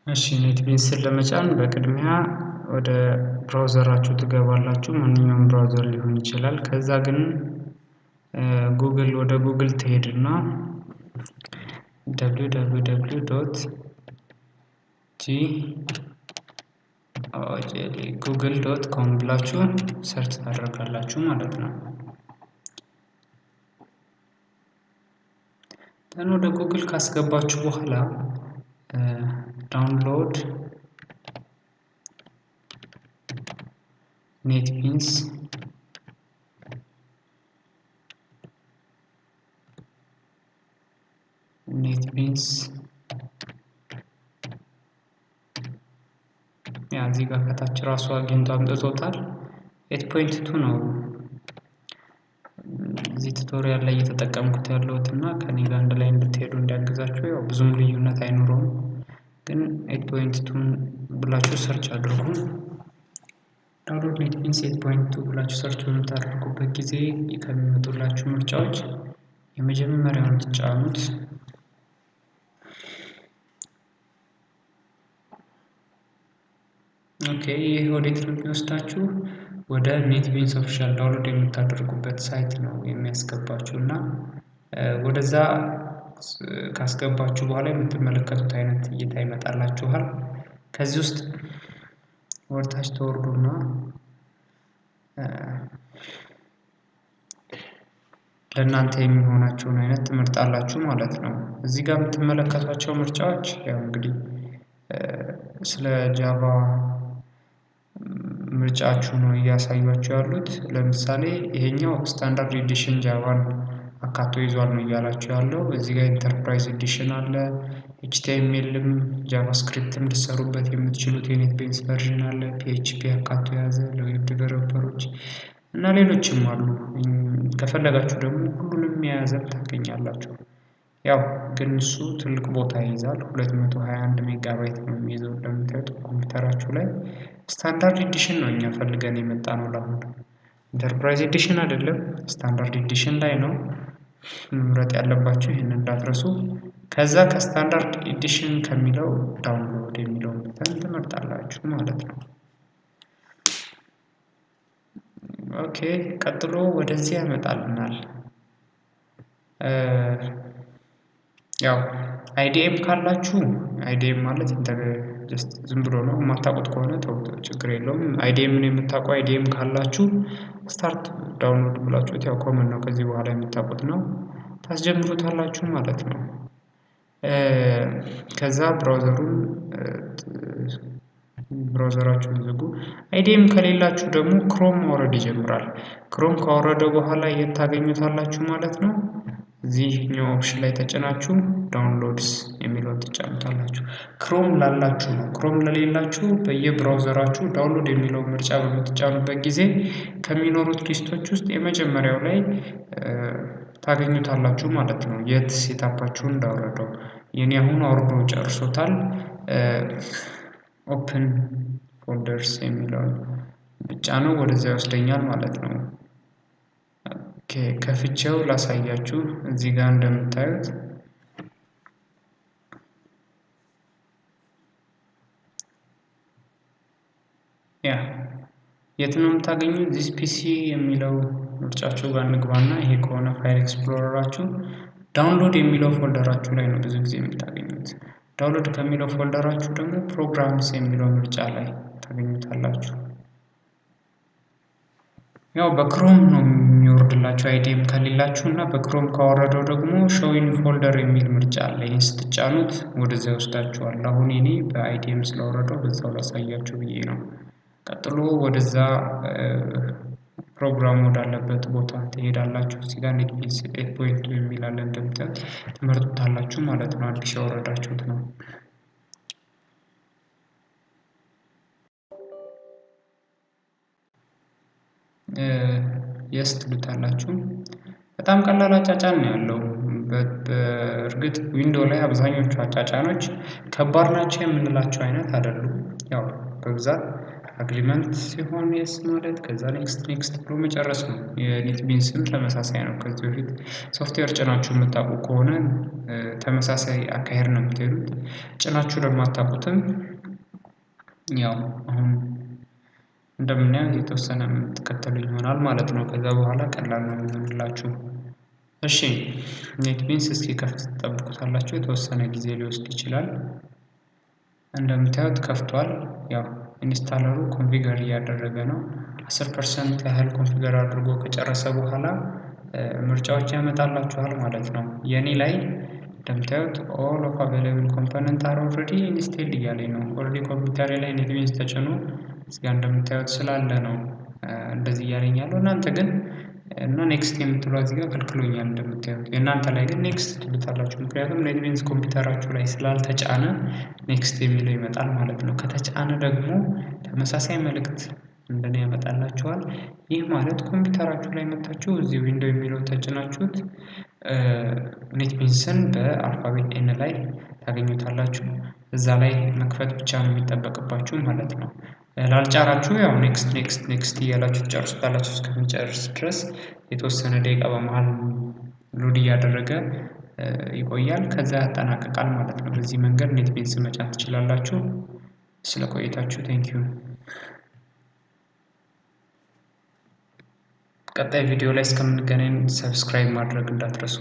እሺ ኔትቢንስን ለመጫን በቅድሚያ ወደ ብራውዘራችሁ ትገባላችሁ ማንኛውም ብራውዘር ሊሆን ይችላል ከዛ ግን ወደ ጉግል ትሄድና www.google.com ብላችሁ ሰርች ታደርጋላችሁ ማለት ነው። ወደ ጉግል ካስገባችሁ በኋላ ዳውንሎድ NetBeans እዚህ ጋር ከታች ራሱ አግኝቶ አምጥቶታል 8.2 ነው። እዚህ ቱቶሪያል ላይ እየተጠቀምኩት ያለሁትና ከኔ ጋር አንድ ላይ እንድትሄዱ እንዲያግዛችሁ ያው ብዙም ልዩነት አይኖረውም ግን 8.2 ብላችሁ ሰርች አድርጉ። ዳውንሎድ NetBeans 8.2 ብላችሁ ሰርች በምታደርጉበት ጊዜ ከሚመጡላችሁ ምርጫዎች የመጀመሪያውን ትጫኑት ኦኬ ይሄ ወዴት ነው የሚወስዳችሁ? ወደ NetBeans ኦፊሻል ዳውንሎድ የምታደርጉበት ሳይት ነው የሚያስገባችሁና ወደዛ ካስገባችሁ በኋላ የምትመለከቱት አይነት እይታ ይመጣላችኋል። ከዚህ ውስጥ ወርታች ተወርዱና ለእናንተ የሚሆናችሁን አይነት ትመርጣላችሁ ማለት ነው። እዚህ ጋር የምትመለከቷቸው ምርጫዎች ያው እንግዲህ ስለ ጃቫ ምርጫችሁ ነው እያሳያችሁ ያሉት ለምሳሌ ይሄኛው ስታንዳርድ ኤዲሽን ጃቫን አካቶ ይዟል ነው እያላችሁ ያለው እዚህ ጋር ኢንተርፕራይዝ ኤዲሽን አለ HTMLም ጃቫስክሪፕትም ልትሰሩበት የምትችሉት የኔትቢንስ ቨርዥን አለ PHP አካቶ ያዘ ለዌብ ዲቨሎፐሮች እና ሌሎችም አሉ ከፈለጋችሁ ደግሞ ሁሉንም የያዘ ታገኛላችሁ። ያው ግን እሱ ትልቅ ቦታ ይይዛል 221 ሜጋባይት ነው የሚይዘው እንደምታዩት ኮምፒውተራችሁ ላይ ስታንዳርድ ኤዲሽን ነው እኛ ፈልገን የመጣነው ለአሁን ኢንተርፕራይዝ ኤዲሽን አይደለም ስታንዳርድ ኤዲሽን ላይ ነው መምረጥ ያለባችሁ ይሄንን እንዳትረሱ። ከዛ ከስታንዳርድ ኤዲሽን ከሚለው ዳውንሎድ የሚለውን ትመርጣላችሁ ማለት ነው። ኦኬ ቀጥሎ ወደዚህ ያመጣልናል። ያው አይዲኤም ካላችሁ አይዲኤም ማለት ጀስት ዝም ብሎ ነው የማታውቁት ከሆነ ተውት ችግር የለውም። አይዲኤምን የምታውቁ አይዲኤም ካላችሁ ስታርት ዳውንሎድ ብላችሁት ያው ኮመን ነው ከዚህ በኋላ የምታውቁት ነው ታስጀምሩታላችሁ ማለት ነው። ከዛ ብራውዘራችሁን ዝጉ። አይዲኤም ከሌላችሁ ደግሞ ክሮም ማውረድ ይጀምራል። ክሮም ካወረደ በኋላ የት ታገኙታላችሁ ማለት ነው። እዚህኛው ኦፕሽን ላይ ተጭናችሁ ዳውንሎድስ የሚለውን ትጫኑታላችሁ። ክሮም ላላችሁ ነው ክሮም ለሌላችሁ በየብራውዘራችሁ ዳውንሎድ የሚለውን ምርጫ በምትጫኑበት ጊዜ ከሚኖሩት ሊስቶች ውስጥ የመጀመሪያው ላይ ታገኙታላችሁ ማለት ነው። የት ሴታፓችሁን እንዳወረደው የኔ አሁን አውርዶ ጨርሶታል። ኦፕን ፎልደርስ የሚለውን ብቻ ነው ወደዛ ይወስደኛል ማለት ነው። ከፍቼው ላሳያችሁ እዚህ ጋር እንደምታዩት የት ነው የምታገኙት ዚስ ፒሲ የሚለው ምርጫችሁ ጋር እንግባና ይሄ ከሆነ ፋይል ኤክስፕሎረራችሁ ዳውንሎድ የሚለው ፎልደራችሁ ላይ ነው ብዙ ጊዜ የምታገኙት። ዳውንሎድ ከሚለው ፎልደራችሁ ደግሞ ፕሮግራምስ የሚለው ምርጫ ላይ ታገኙታላችሁ። ያው በክሮም ነው የሚወርድላችሁ አይዲኤም ከሌላችሁና በክሮም ካወረደው ደግሞ ሾው ኢን ፎልደር የሚል ምርጫ አለ ይሄን ስትጫኑት ወደዛ ይወስዳችኋል። አሁን እኔ በአይዲኤም ስለወረደው በዛው ላሳያችሁ ብዬ ነው። ቀጥሎ ወደዛ ፕሮግራም ወዳለበት ቦታ ትሄዳላችሁ እዚህ ጋር NetBeans 8.2 የሚል አለ እንደምታዩት ትመርጡታላችሁ ማለት ነው። አዲስ ያወረዳችሁት ነው። የስ ትሉታላችሁ በጣም ቀላል አጫጫን ነው ያለው። በእርግጥ ዊንዶው ላይ አብዛኞቹ አጫጫኖች ከባድ ናቸው የምንላቸው አይነት አይደሉም። ያው በብዛት አግሪመንት ሲሆን yes ማለት ከዛ ኔክስት ብሎ መጨረስ ነው። የኔትቢንስም ተመሳሳይ ነው። ከዚህ በፊት ሶፍትዌር ጭናችሁ የምታውቁ ከሆነ ተመሳሳይ አካሄድ ነው የምትሄዱት። ጭናችሁ ለማታውቁትም ያው አሁን እንደምናየው የተወሰነ የምትከተሉ ይሆናል ማለት ነው። ከዛ በኋላ ቀላል ነው የሚሆንላችሁ። እሺ ኔትቢንስ እስኪ ከፍት ተጠብቁታላችሁ። የተወሰነ ጊዜ ሊወስድ ይችላል። እንደምታዩት ከፍቷል። ያው ኢንስታለሩ ኮንፊገር እያደረገ ነው። 10% ያህል ኮንፊገር አድርጎ ከጨረሰ በኋላ ምርጫዎች ያመጣላችኋል ማለት ነው። የኔ ላይ እንደምታዩት all of available components are already installed እያለኝ ነው። ኦልሬዲ ኮምፒውተሬ ላይ ኔትቢንስ ተጭኖ እዚህ ጋር እንደምታዩት ስላለ ነው እንደዚህ እያለኝ ያለው። እናንተ ግን እና ኔክስት የምትለው እዚህ ጋር ከልክሎኛል እንደምታዩት። የእናንተ ላይ ግን ኔክስት ትሉታላችሁ። ምክንያቱም ኔትቢንስ ኮምፒውተራችሁ ላይ ስላልተጫነ ኔክስት የሚለው ይመጣል ማለት ነው። ከተጫነ ደግሞ ተመሳሳይ መልእክት እንደኔ ያመጣላችኋል። ይህ ማለት ኮምፒውተራችሁ ላይ መጣችሁ እዚህ ዊንዶው የሚለው ተጭናችሁት ኔትቢንስን በአልፋቤት ኤን ላይ ታገኙታላችሁ። እዛ ላይ መክፈት ብቻ ነው የሚጠበቅባችሁ ማለት ነው። ላልጫራችሁ ያው ኔክስት እያላችሁ ጨርሱታላችሁ እስከሚጨርስ ድረስ የተወሰነ ደቂቃ በመሃል ሎድ እያደረገ ይቆያል። ከዛ ያጠናቅቃል ማለት ነው። በዚህ መንገድ ኔትቢንስ መጫን ትችላላችሁ። ስለቆይታችሁ ቴንኪው። ቀጣይ ቪዲዮ ላይ እስከምንገናኝ ሰብስክራይብ ማድረግ እንዳትረሱ።